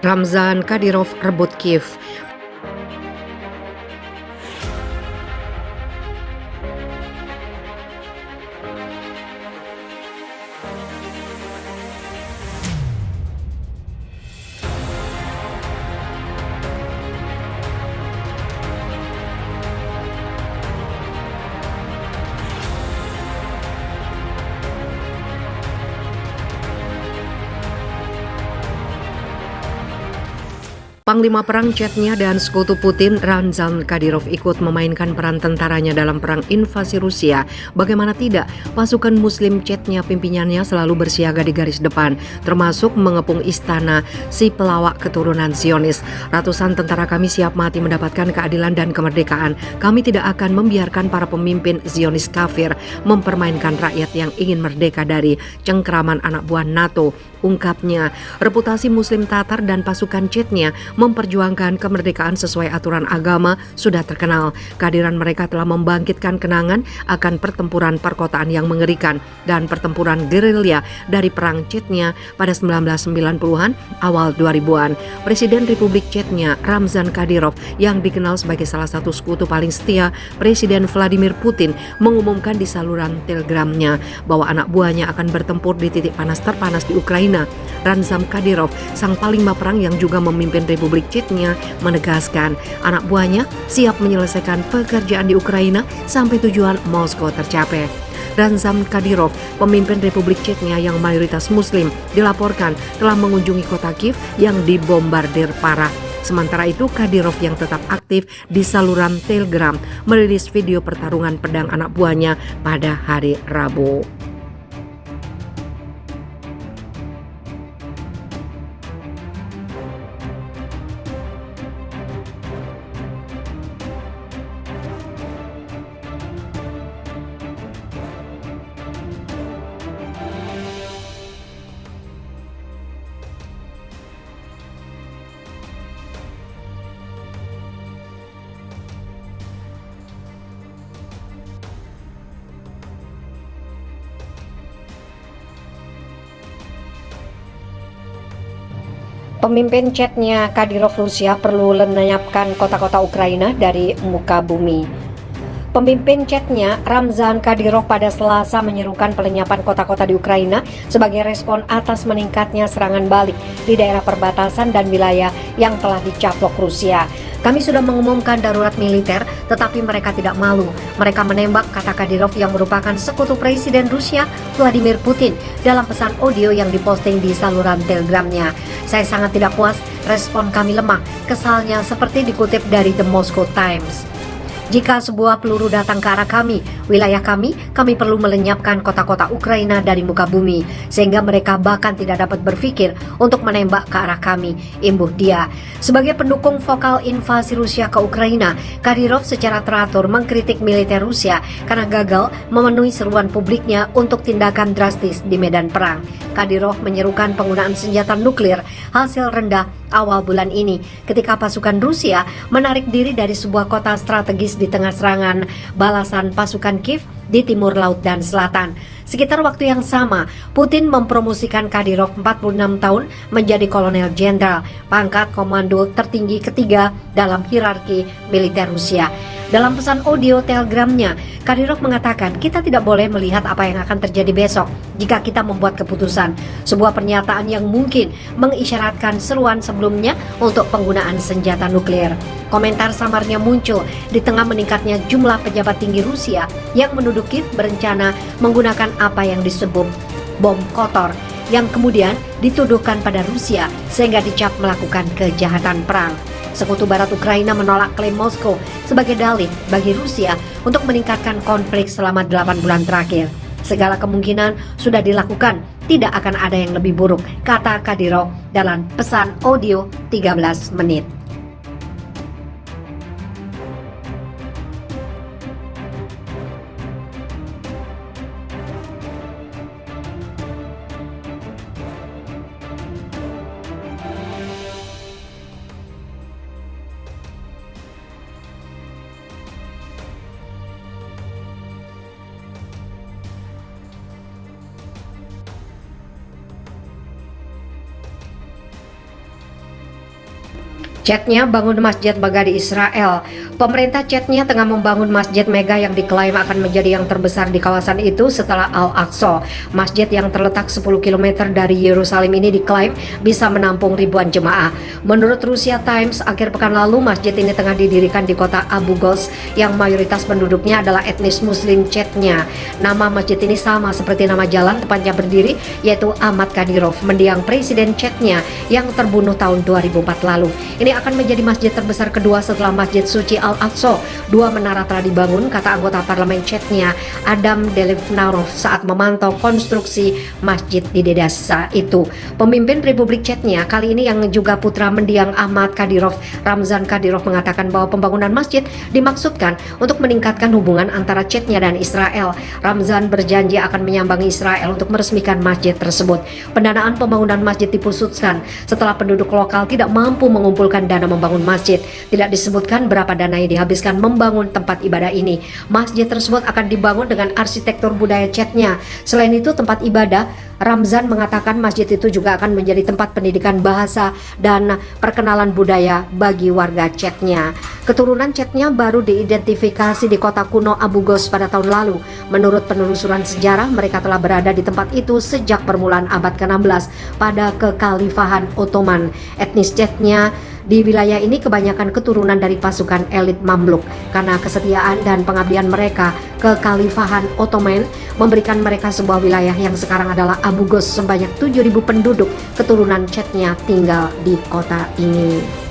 Ramzan Kadyrov rebut Kiev. Panglima Perang Chechnya dan sekutu Putin, Ramzan Kadyrov ikut memainkan peran tentaranya dalam perang invasi Rusia. Bagaimana tidak, pasukan Muslim Chechnya pimpinannya selalu bersiaga di garis depan, termasuk mengepung istana si pelawak keturunan Zionis. Ratusan tentara kami siap mati mendapatkan keadilan dan kemerdekaan. Kami tidak akan membiarkan para pemimpin Zionis kafir mempermainkan rakyat yang ingin merdeka dari cengkeraman anak buah NATO, ungkapnya. Reputasi Muslim Tatar dan pasukan Chechnya memperjuangkan kemerdekaan sesuai aturan agama sudah terkenal. Kehadiran mereka telah membangkitkan kenangan akan pertempuran perkotaan yang mengerikan dan pertempuran gerilya dari perang Chechnya pada 1990-an awal 2000-an. Presiden Republik Chechnya, Ramzan Kadyrov, yang dikenal sebagai salah satu sekutu paling setia Presiden Vladimir Putin, mengumumkan di saluran telegramnya bahwa anak buahnya akan bertempur di titik panas terpanas di Ukraina. Ramzan Kadyrov, sang panglima perang yang juga memimpin Republik Chechnya, menegaskan anak buahnya siap menyelesaikan pekerjaan di Ukraina sampai tujuan Moskow tercapai. Ramzan Kadyrov, pemimpin Republik Chechnya yang mayoritas Muslim, dilaporkan telah mengunjungi kota Kiev yang dibombardir parah. Sementara itu, Kadyrov yang tetap aktif di saluran Telegram merilis video pertarungan pedang anak buahnya pada hari Rabu. Pemimpin Chechnya, Kadyrov, Rusia perlu lenyapkan kota-kota Ukraina dari muka bumi. Pemimpin Chechnya, Ramzan Kadyrov, pada Selasa menyerukan pelenyapan kota-kota di Ukraina sebagai respon atas meningkatnya serangan balik di daerah perbatasan dan wilayah yang telah dicaplok Rusia. Kami sudah mengumumkan darurat militer, tetapi mereka tidak malu. Mereka menembak, kata Kadyrov yang merupakan sekutu Presiden Rusia Vladimir Putin dalam pesan audio yang diposting di saluran Telegramnya. Saya sangat tidak puas, respon kami lemah, kesalnya seperti dikutip dari The Moscow Times. Jika sebuah peluru datang ke arah kami, wilayah kami perlu melenyapkan kota-kota Ukraina dari muka bumi, sehingga mereka bahkan tidak dapat berpikir untuk menembak ke arah kami, imbuh dia. Sebagai pendukung vokal invasi Rusia ke Ukraina, Kadyrov secara teratur mengkritik militer Rusia karena gagal memenuhi seruan publiknya untuk tindakan drastis di medan perang. Kadyrov menyerukan penggunaan senjata nuklir hasil rendah awal bulan ini ketika pasukan Rusia menarik diri dari sebuah kota strategis di tengah serangan balasan pasukan Kiev di timur laut dan selatan. Sekitar waktu yang sama, Putin mempromosikan Kadyrov 46 tahun menjadi kolonel jenderal, pangkat komando tertinggi ketiga dalam hierarki militer Rusia. Dalam pesan audio telegramnya, Kadyrov mengatakan, kita tidak boleh melihat apa yang akan terjadi besok jika kita membuat keputusan. Sebuah pernyataan yang mungkin mengisyaratkan seruan sebelumnya untuk penggunaan senjata nuklir. Komentar samarnya muncul di tengah meningkatnya jumlah pejabat tinggi Rusia yang menuduh Kiev berencana menggunakan apa yang disebut bom kotor yang kemudian dituduhkan pada Rusia sehingga dicap melakukan kejahatan perang. Sekutu Barat Ukraina menolak klaim Moskow sebagai dalih bagi Rusia untuk meningkatkan konflik selama 8 bulan terakhir. Segala kemungkinan sudah dilakukan, tidak akan ada yang lebih buruk, kata Kadyrov dalam pesan audio 13 menit. Chatnya bangun masjid mega di Israel. Pemerintah chatnya tengah membangun masjid mega yang diklaim akan menjadi yang terbesar di kawasan itu setelah Al-Aqsa. Masjid yang terletak 10 km dari Yerusalem ini diklaim bisa menampung ribuan jemaah. Menurut Rusia Times, akhir pekan lalu masjid ini tengah didirikan di kota Abu Ghos yang mayoritas penduduknya adalah etnis muslim Chetnya. Nama masjid ini sama seperti nama jalan tempatnya berdiri, yaitu Ahmad Kadyrov, mendiang presiden Chetnya yang terbunuh tahun 2004 lalu. Ini akan menjadi masjid terbesar kedua setelah Masjid Suci Al-Aqsa. Dua menara telah dibangun, kata anggota parlemen Chetnya Adam Delevnarov saat memantau konstruksi masjid di desa itu. Pemimpin Republik Chetnya kali ini yang juga putra mendiang Ahmad Kadyrov, Ramzan Kadyrov, mengatakan bahwa pembangunan masjid dimaksudkan untuk meningkatkan hubungan antara Chetnya dan Israel. Ramzan berjanji akan menyambangi Israel untuk meresmikan masjid tersebut. Pendanaan pembangunan masjid dipusatkan setelah penduduk lokal tidak mampu mengumpulkan dana membangun masjid. Tidak disebutkan berapa dana yang dihabiskan membangun tempat ibadah ini. Masjid tersebut akan dibangun dengan arsitektur budaya Chetnya. Selain itu, tempat ibadah, Ramzan mengatakan masjid itu juga akan menjadi tempat pendidikan bahasa dan perkenalan budaya bagi warga Chetnya. Keturunan Chetnya baru diidentifikasi di kota kuno Abu Ghos pada tahun lalu. Menurut penelusuran sejarah, mereka telah berada di tempat itu sejak permulaan abad ke-16 pada kekhalifahan Ottoman. Etnis Chetnya di wilayah ini kebanyakan keturunan dari pasukan elit Mamluk. Karena kesetiaan dan pengabdian mereka ke Kekhalifahan Ottoman memberikan mereka sebuah wilayah yang sekarang adalah Abu Ghos. Sebanyak 7.000 penduduk keturunan Chetnya tinggal di kota ini.